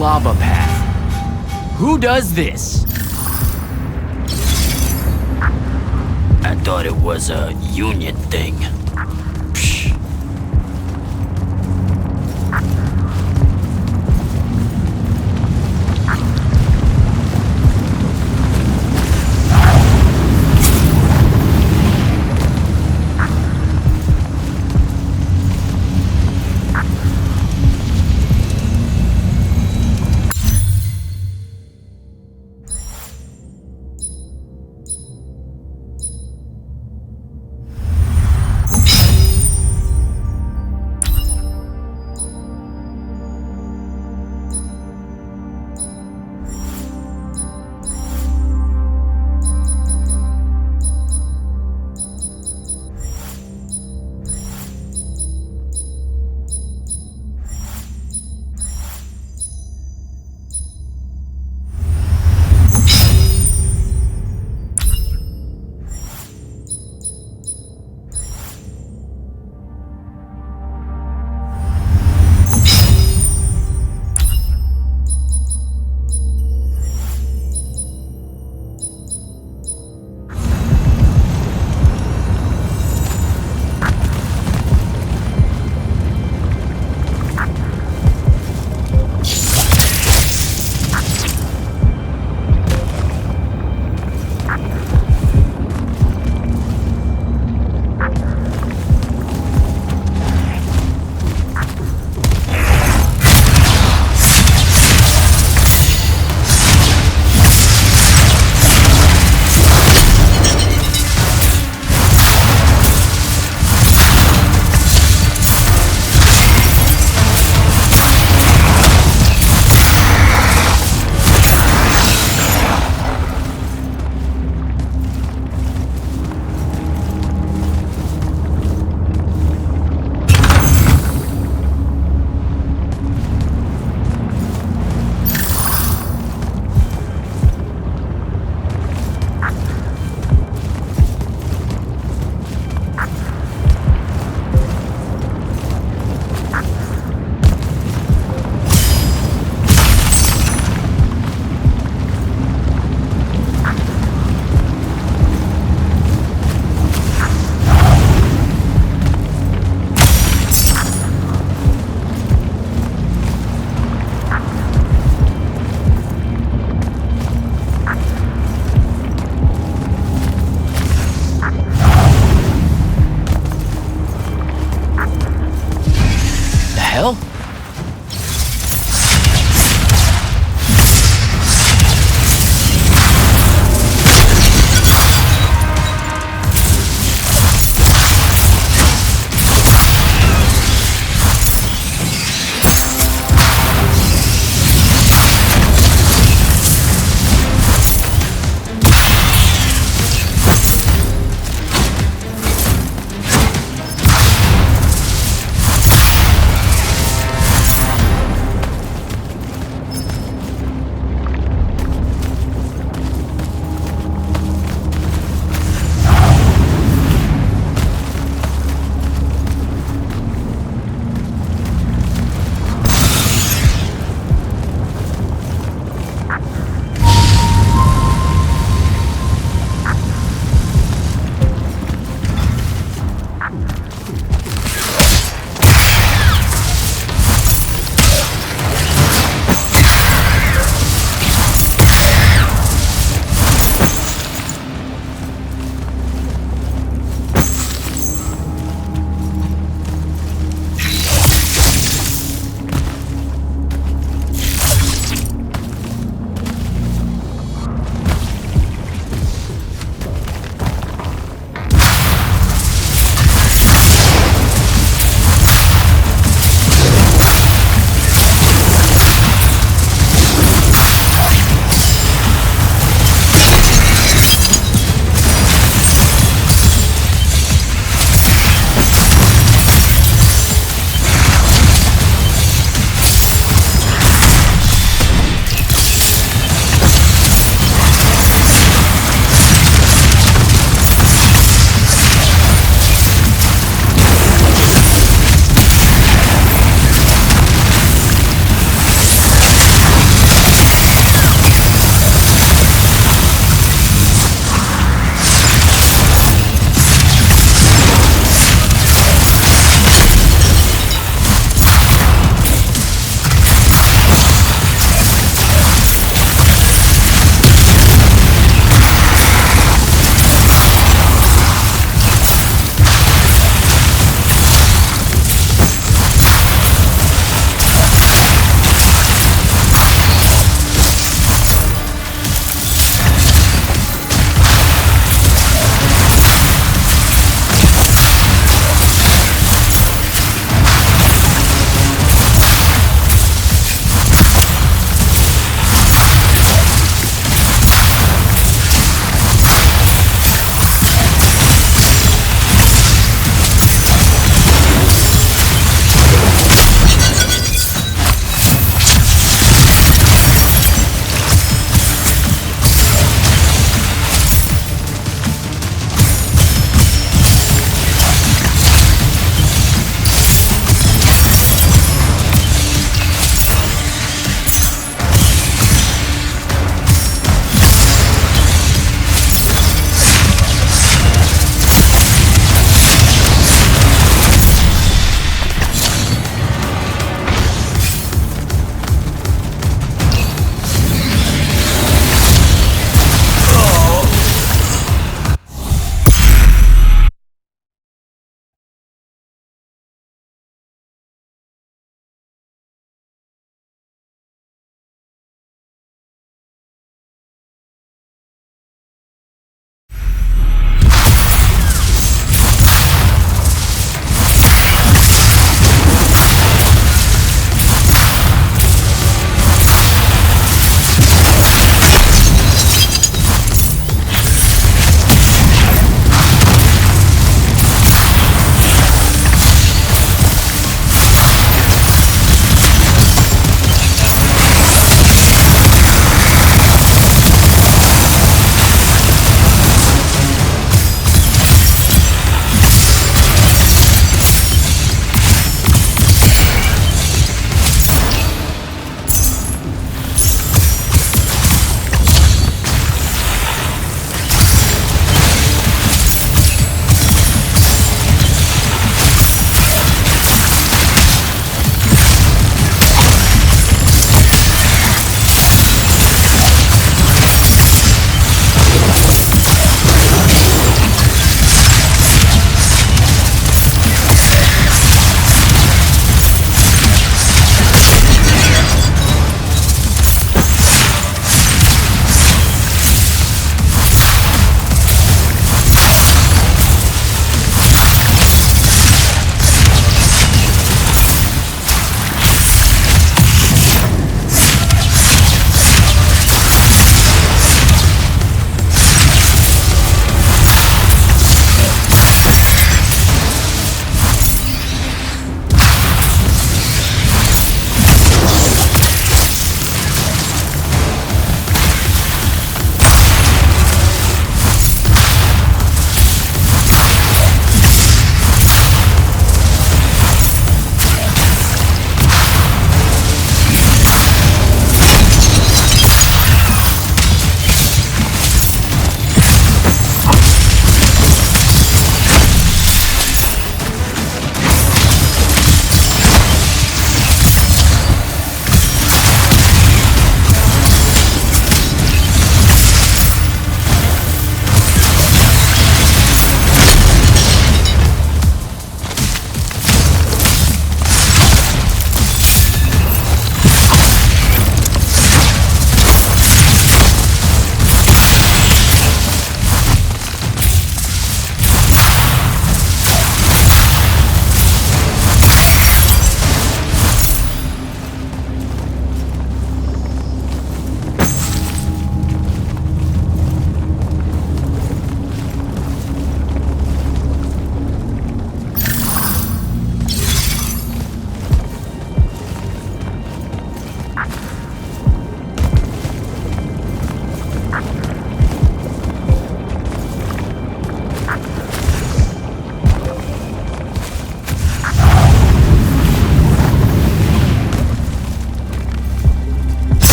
lava path. Who does this? I thought it was a union thing. Psh.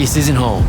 This isn't home.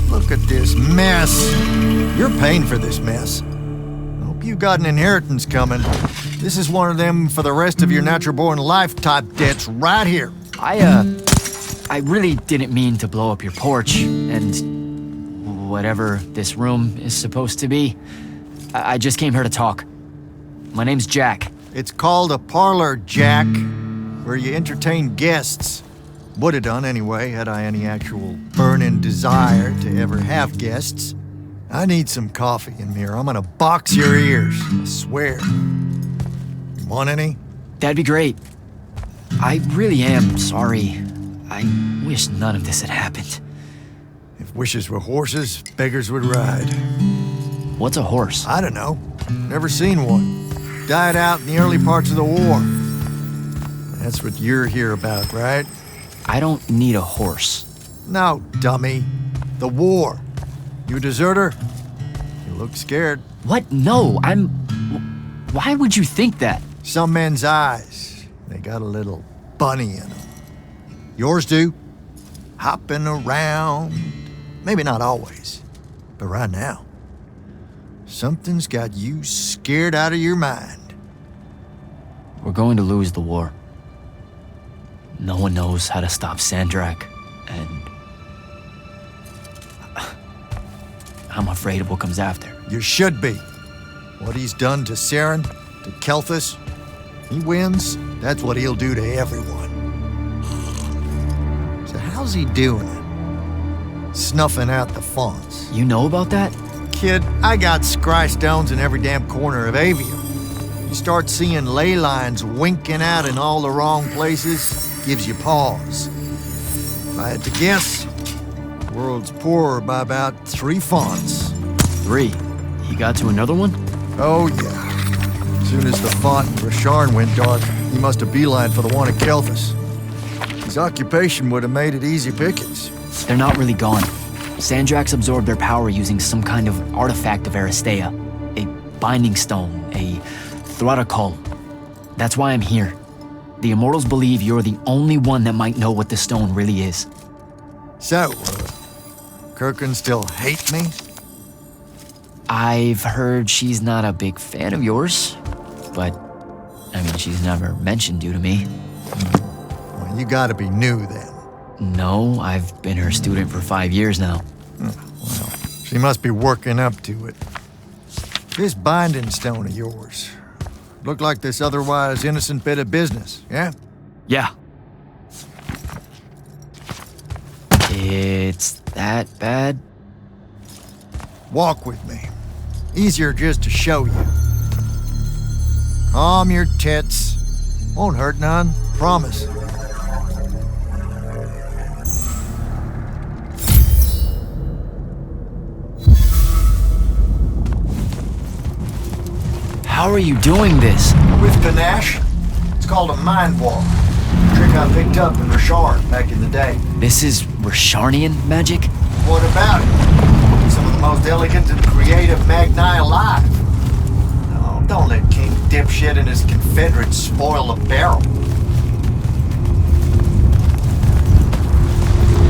Look at this mess. You're paying for this mess. Hope you got an inheritance coming. This is one of them for the rest of your natural-born life type debts right here. I really didn't mean to blow up your porch and whatever this room is supposed to be. I just came here to talk. My name's Jack. It's called a parlor, Jack, where you entertain guests. Would have done anyway, had I any actual burning desire to ever have guests. I need some coffee in here. I'm gonna box your ears, I swear. You want any? That'd be great. I really am sorry. I wish none of this had happened. If wishes were horses, beggars would ride. What's a horse? I don't know. Never seen one. Died out in the early parts of the war. That's what you're here about, right? I don't need a horse. No, dummy. The war. You a deserter? You look scared. What? No, Why would you think that? Some men's eyes, they got a little bunny in them. Yours do. Hopping around. Maybe not always, but right now. Something's got you scared out of your mind. We're going to lose the war. No one knows how to stop Sandrak, and I'm afraid of what comes after. You should be. What he's done to Saren, to Kelthus, he wins, that's what he'll do to everyone. So how's he doing it? Snuffing out the fonts. You know about that? Kid, I got scry stones in every damn corner of Aveum. You start seeing ley lines winking out in all the wrong places, gives you pause. If I had to guess, the world's poorer by about 3 fonts. 3? He got to another one? Oh, yeah. As soon as the font in Rasharn went dark, he must have beelined for the one at Kelthus. His occupation would have made it easy pickings. They're not really gone. Sandrax absorbed their power using some kind of artifact of Aristea. A binding stone, a Thrutakul. That's why I'm here. The Immortals believe you're the only one that might know what the stone really is. So, Kirkin still hate me? I've heard she's not a big fan of yours, but, I mean, she's never mentioned you to me. Well, you gotta be new then. No, I've been her student for 5 years now. Well, she must be working up to it. This binding stone of yours, look like this otherwise innocent bit of business, yeah? Yeah. It's that bad? Walk with me. Easier just to show you. Calm your tits. Won't hurt none, promise. How are you doing this? With panache, it's called a mind walk. A trick I picked up in Rasharn back in the day. This is Rasharnian magic? What about it? Some of the most elegant and creative Magni alive. Oh, don't let King Dipshit and his Confederates spoil the barrel.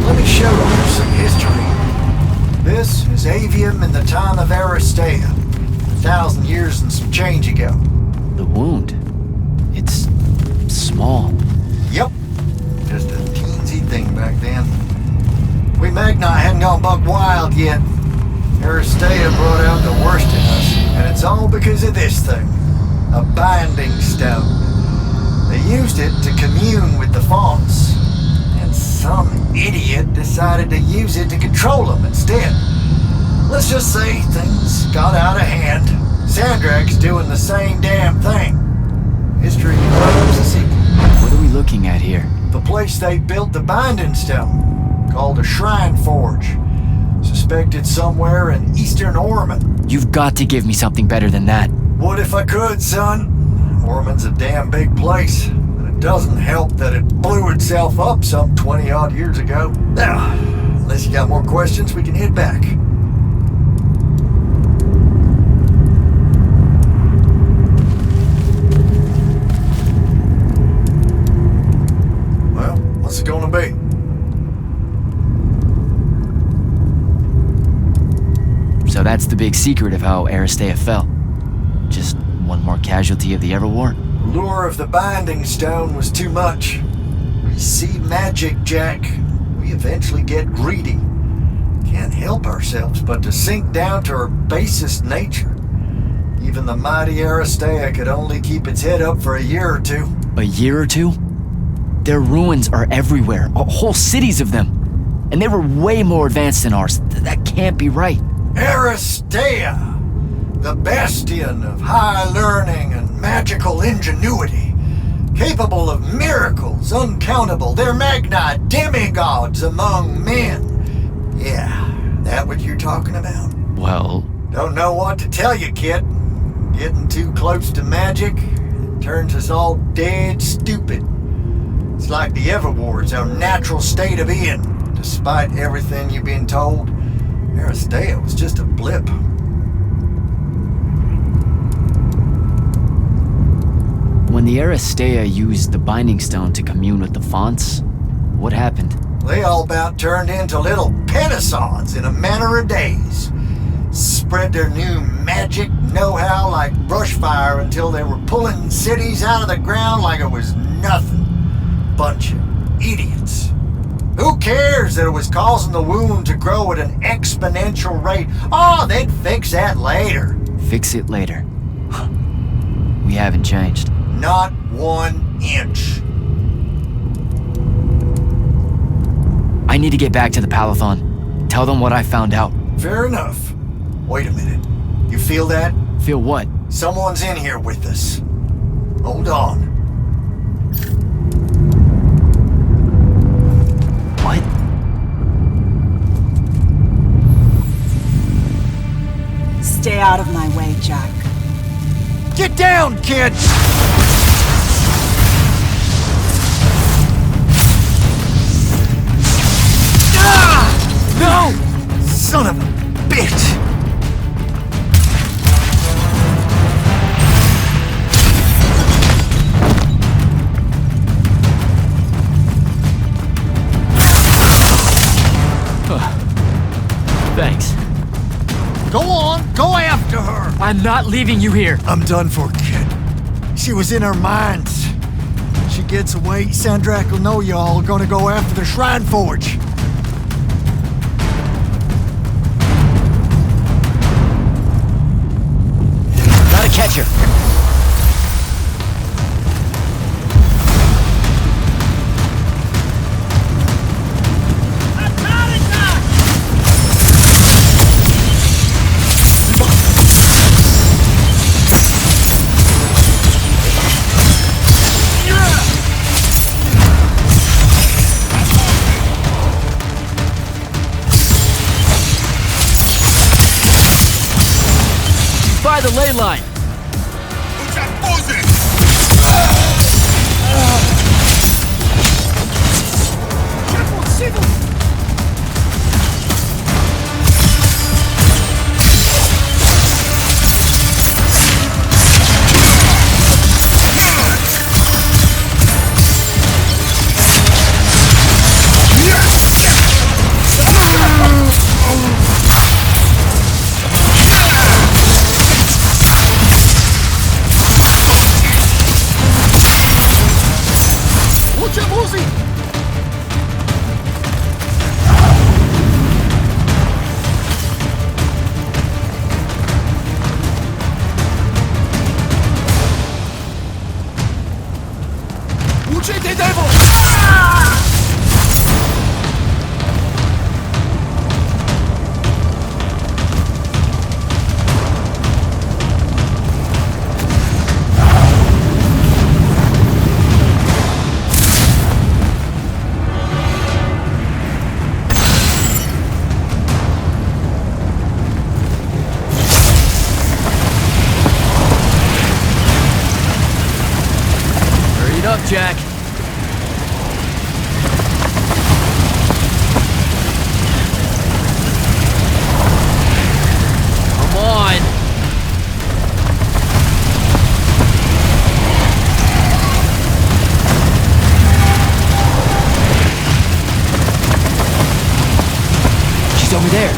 Let me show you some history. This is Aveum in the time of Aristea. 1,000 years and some change ago. The wound. It's small. Yep. Just a teensy thing back then. We Magni hadn't gone buck wild yet. Aristea brought out the worst in us, and it's all because of this thing. A binding stone. They used it to commune with the fonts and some idiot decided to use it to control them instead. Let's just say things got out of hand. Sandrak's doing the same damn thing. History loves a sequel. What are we looking at here? The place they built the binding stone, called a shrine forge. Suspected somewhere in eastern Orman. You've got to give me something better than that. Would if I could, son. Orman's a damn big place. But it doesn't help that it blew itself up some 20-odd years ago. Now, unless you got more questions, we can head back. Well, what's it gonna be? So that's the big secret of how Aristea fell. Just one more casualty of the Everwar? The lure of the binding stone was too much. We see magic, Jack. We eventually get greedy. Can't help ourselves but to sink down to our basest nature. Even the mighty Aristea could only keep its head up for a year or two. A year or two? Their ruins are everywhere, whole cities of them. And they were way more advanced than ours. That can't be right. Aristea, the bastion of high learning and magical ingenuity, capable of miracles uncountable. They're magna demigods among men. Yeah, that what you're talking about? Well... Don't know what to tell you, kid. Getting too close to magic turns us all dead stupid. It's like the Everwar's our natural state of being. Despite everything you've been told, Aristea was just a blip. When the Aristea used the Binding Stone to commune with the fonts, what happened? They all about turned into little pentasauds in a matter of days. Spread their new magic know-how like brushfire until they were pulling cities out of the ground like it was nothing. Bunch of idiots. Who cares that it was causing the wound to grow at an exponential rate? Oh, they'd fix that later. Fix it later. We haven't changed. Not 1 inch. I need to get back to the Palathon. Tell them what I found out. Fair enough. Wait a minute. You feel that? Feel what? Someone's in here with us. Hold on. What? Stay out of my way, Jack. Get down, kid! No! Son of a bitch! Thanks. Go on, go after her! I'm not leaving you here. I'm done for, kid. She was in her minds. When she gets away, Sandrak will know y'all are gonna go after the Shrine Forge. Gotta catch her. By the ley line. Jack. Come on. She's over there.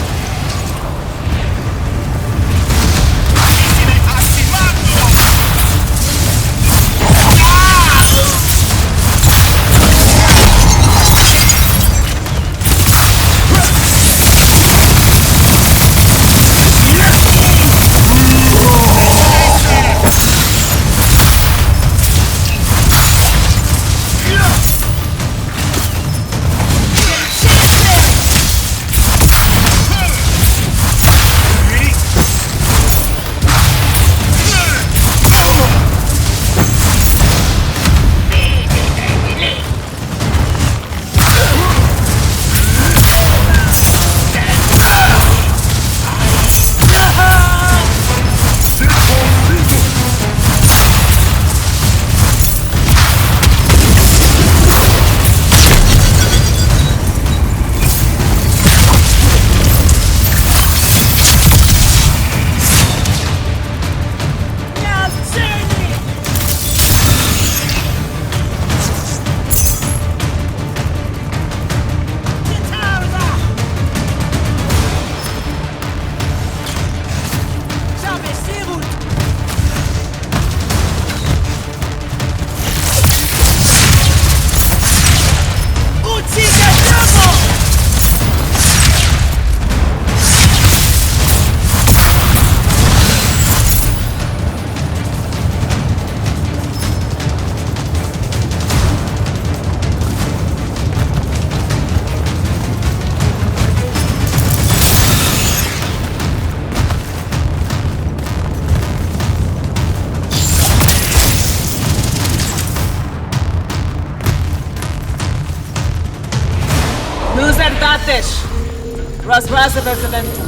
Razrazabes eventum.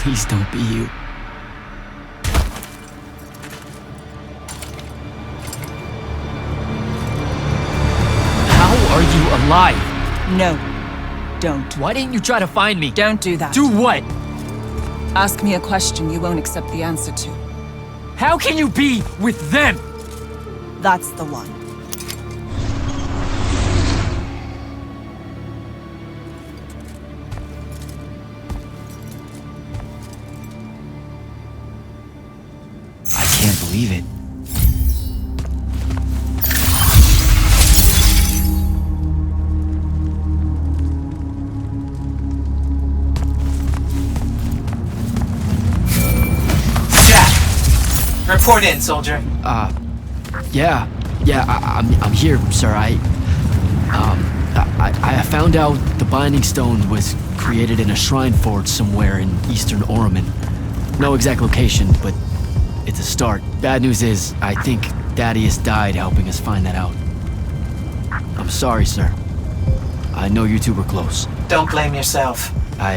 Please don't be you. How are you alive? No. Don't. Why didn't you try to find me? Don't do that. Do what? Ask me a question you won't accept the answer to. How can you be with them? That's the one. I can't believe it. Report in, soldier. Yeah, I'm here, sir. I found out the Binding Stone was created in a shrine forge somewhere in eastern Oromon. No exact location, but it's a start. Bad news is, I think Thaddeus died helping us find that out. I'm sorry, sir. I know you two were close. Don't blame yourself. I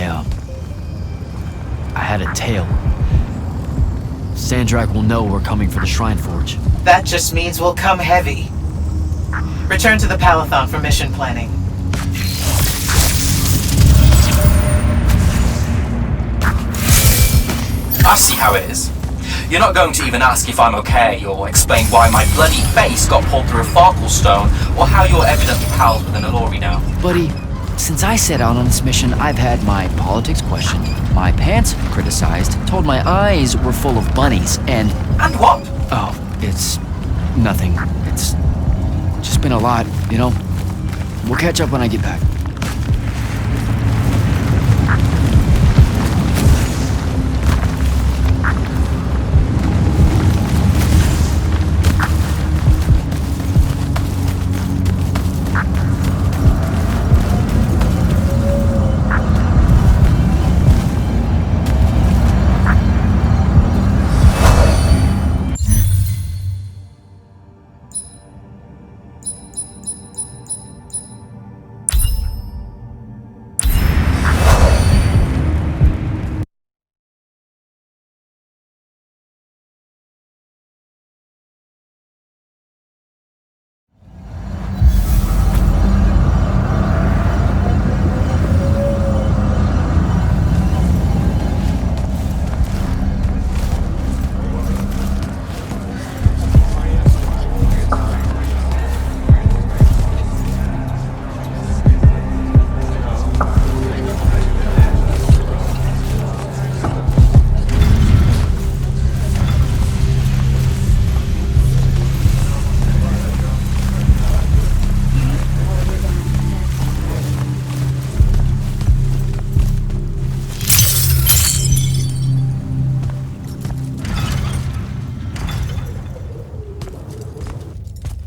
had a tail. Sandrak will know we're coming for the Shrine Forge. That just means we'll come heavy. Return to the Palathon for mission planning. I see how it is. You're not going to even ask if I'm okay, or explain why my bloody face got pulled through a Farkle stone, or how you're evidently pals with an Alori now. Buddy, since I set out on this mission, I've had my politics questioned, my pants criticized, told my eyes were full of bunnies, and... And what? Oh, it's... nothing. It's just been a lot, you know? We'll catch up when I get back.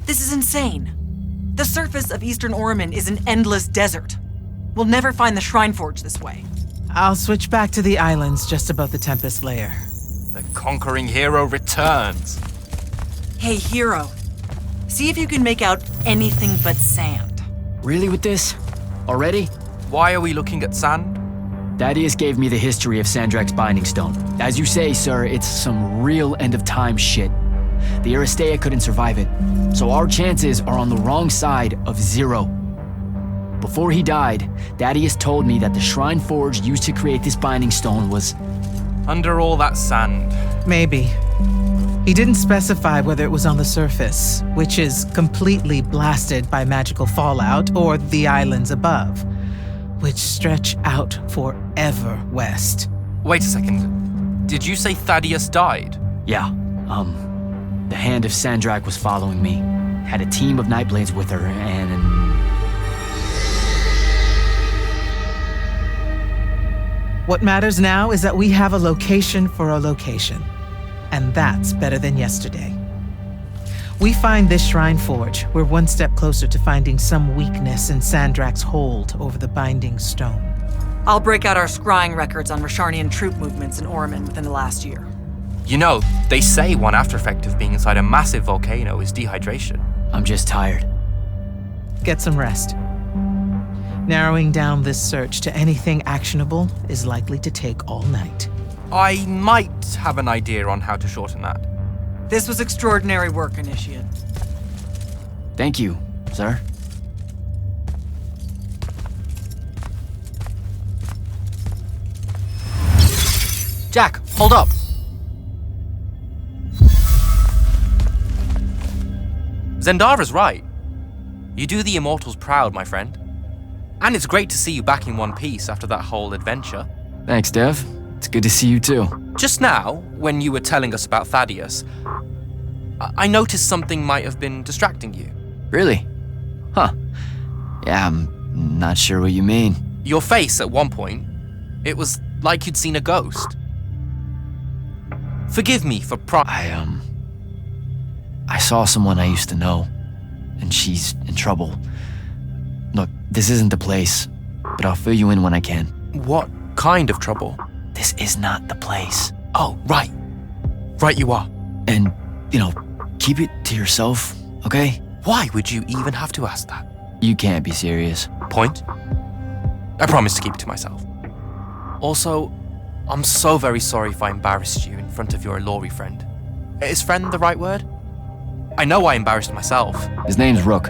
This is insane. The surface of Eastern Orman is an endless desert. We'll never find the Shrine Forge this way. I'll switch back to the islands just above the Tempest Lair. The conquering hero returns. Hey, hero. See if you can make out anything but sand. Really with this? Already? Why are we looking at sand? Thaddeus gave me the history of Sandrak's Binding Stone. As you say, sir, it's some real end-of-time shit. The Aristea couldn't survive it, so our chances are on the wrong side of 0. Before he died, Thaddeus told me that the Shrine Forge used to create this Binding Stone was... Under all that sand. Maybe. He didn't specify whether it was on the surface, which is completely blasted by magical fallout, or the islands above, which stretch out forever west. Wait a second. Did you say Thaddeus died? Yeah, the Hand of Sandrak was following me. Had a team of Nightblades with her, and... What matters now is that we have a location for a location. And that's better than yesterday. We find this Shrine Forge, we're one step closer to finding some weakness in Sandrak's hold over the Binding Stone. I'll break out our scrying records on Rasharnian troop movements in Orman within the last year. You know, they say one after effect of being inside a massive volcano is dehydration. I'm just tired. Get some rest. Narrowing down this search to anything actionable is likely to take all night. I might have an idea on how to shorten that. This was extraordinary work, Initiate. Thank you, sir. Jack, hold up! Zendara's right. You do the Immortals proud, my friend. And it's great to see you back in one piece after that whole adventure. Thanks, Dev. It's good to see you too. Just now, when you were telling us about Thaddeus, I noticed something might have been distracting you. Really? Huh. Yeah, I'm not sure what you mean. Your face at one point, it was like you'd seen a ghost. Forgive me for I saw someone I used to know, and she's in trouble. Look, this isn't the place, but I'll fill you in when I can. What kind of trouble? This is not the place. Oh, right. Right you are. And, keep it to yourself, okay? Why would you even have to ask that? You can't be serious. Point? I promise to keep it to myself. Also, I'm so very sorry if I embarrassed you in front of your Ilori friend. Is friend the right word? I know I embarrassed myself. His name's Rook.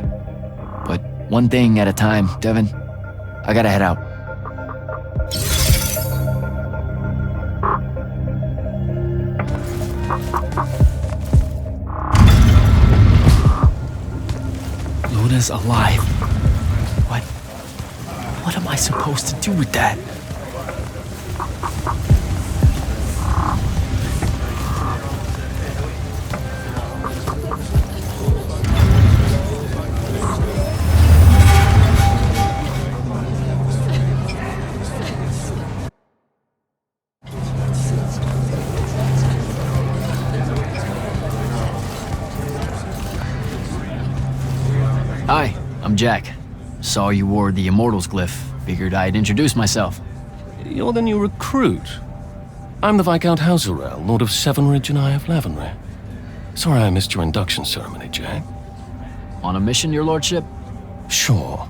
But one thing at a time, Devin. I gotta head out. Luna's alive. What am I supposed to do with that? Hi, I'm Jack. Saw you wore the Immortals glyph. Figured I'd introduce myself. You're the new recruit. I'm the Viscount Hauserel, Lord of Severnridge and Eye of Lavenry. Sorry I missed your induction ceremony, Jack. On a mission, your lordship? Sure.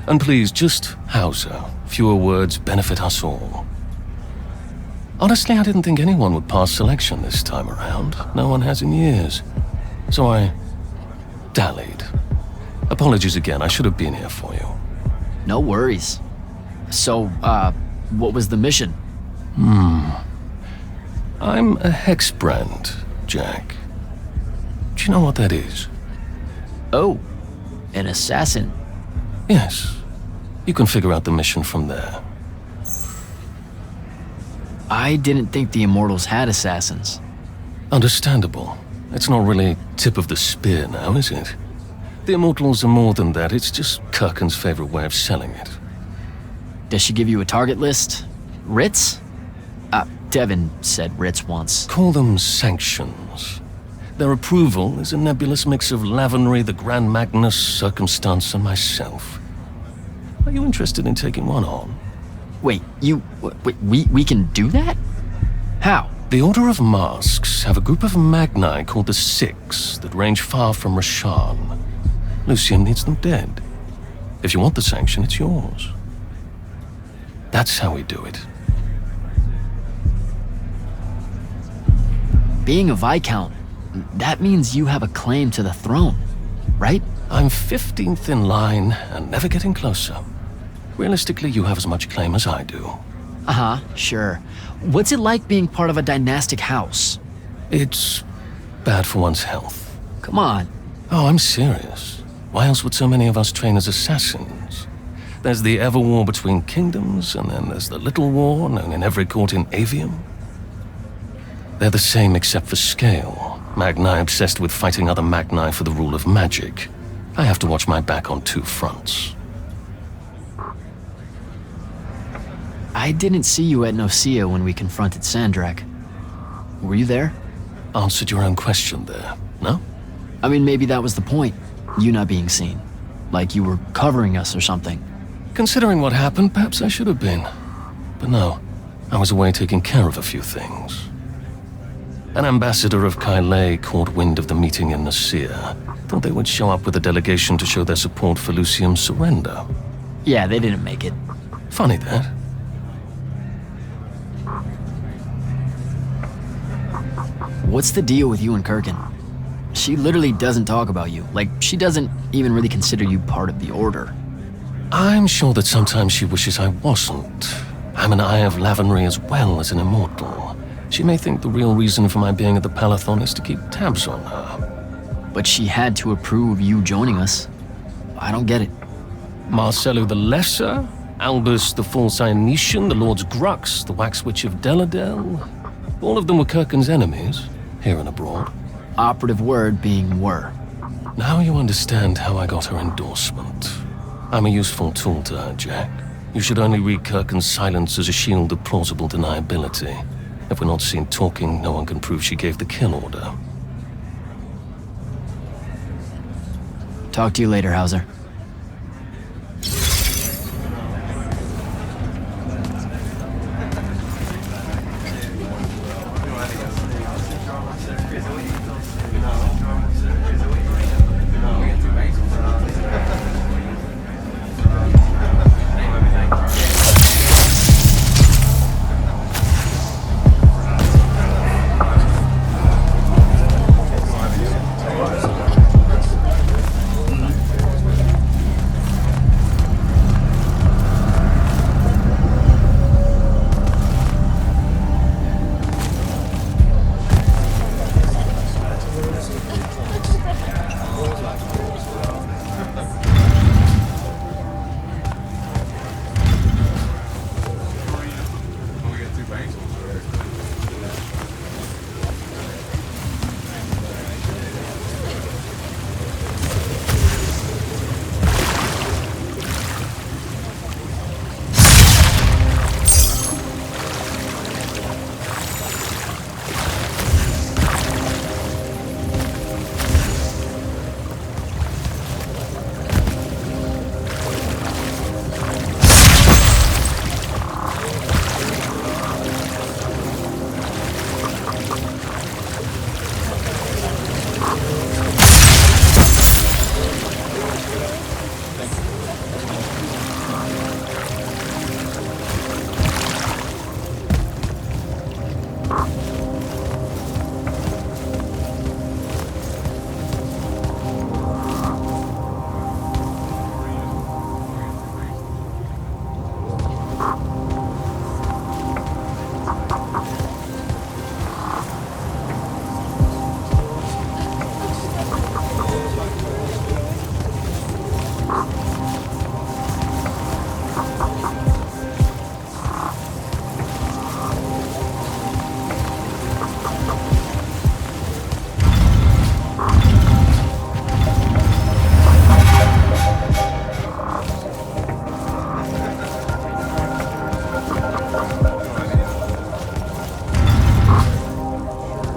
And please, just Hauser. Fewer words benefit us all. Honestly, I didn't think anyone would pass selection this time around. No one has in years. So I dallied. Apologies again, I should have been here for you. No worries. So, what was the mission? I'm a hexbrand, Jack. Do you know what that is? Oh, an assassin. Yes. You can figure out the mission from there. I didn't think the Immortals had assassins. Understandable. It's not really tip of the spear now, is it? The Immortals are more than that, it's just Kirkin's favorite way of selling it. Does she give you a target list? Writs? Devin said writs once. Call them sanctions. Their approval is a nebulous mix of Lavenry, the Grand Magnus, Circumstance, and myself. Are you interested in taking one on? Wait, we can do that? How? The Order of Masks have a group of Magni called the Six that range far from Rasharn. Lucium needs them dead. If you want the sanction, it's yours. That's how we do it. Being a Viscount, that means you have a claim to the throne, right? I'm 15th in line and never getting closer. Realistically, you have as much claim as I do. Uh-huh, sure. What's it like being part of a dynastic house? It's bad for one's health. Come on. Oh, I'm serious. Why else would so many of us train as assassins? There's the ever war between kingdoms, and then there's the little war known in every court in Aveum. They're the same except for scale. Magni obsessed with fighting other Magni for the rule of magic. I have to watch my back on two fronts. I didn't see you at Nicaea when we confronted Sandrak. Were you there? Answered your own question there, no? I mean, maybe that was the point. You not being seen. Like you were covering us or something. Considering what happened, perhaps I should have been. But no, I was away taking care of a few things. An ambassador of Kylay caught wind of the meeting in Nicaea. Thought they would show up with a delegation to show their support for Lucium's surrender. Yeah, they didn't make it. Funny that. What's the deal with you and Kirkin? She literally doesn't talk about you. Like, she doesn't even really consider you part of the Order. I'm sure that sometimes she wishes I wasn't. I'm an Eye of Lavenry as well as an Immortal. She may think the real reason for my being at the Palathon is to keep tabs on her. But she had to approve you joining us. I don't get it. Marcello the Lesser, Albus the False Ionetian, the Lord's Grux, the Wax Witch of Deladel. All of them were Kirkin's enemies, here and abroad. Operative word being were. Now you understand how I got her endorsement. I'm a useful tool to her, Jack. You should only read Kirkin's silence as a shield of plausible deniability. If we're not seen talking, no one can prove she gave the kill order. Talk to you later, Hauser.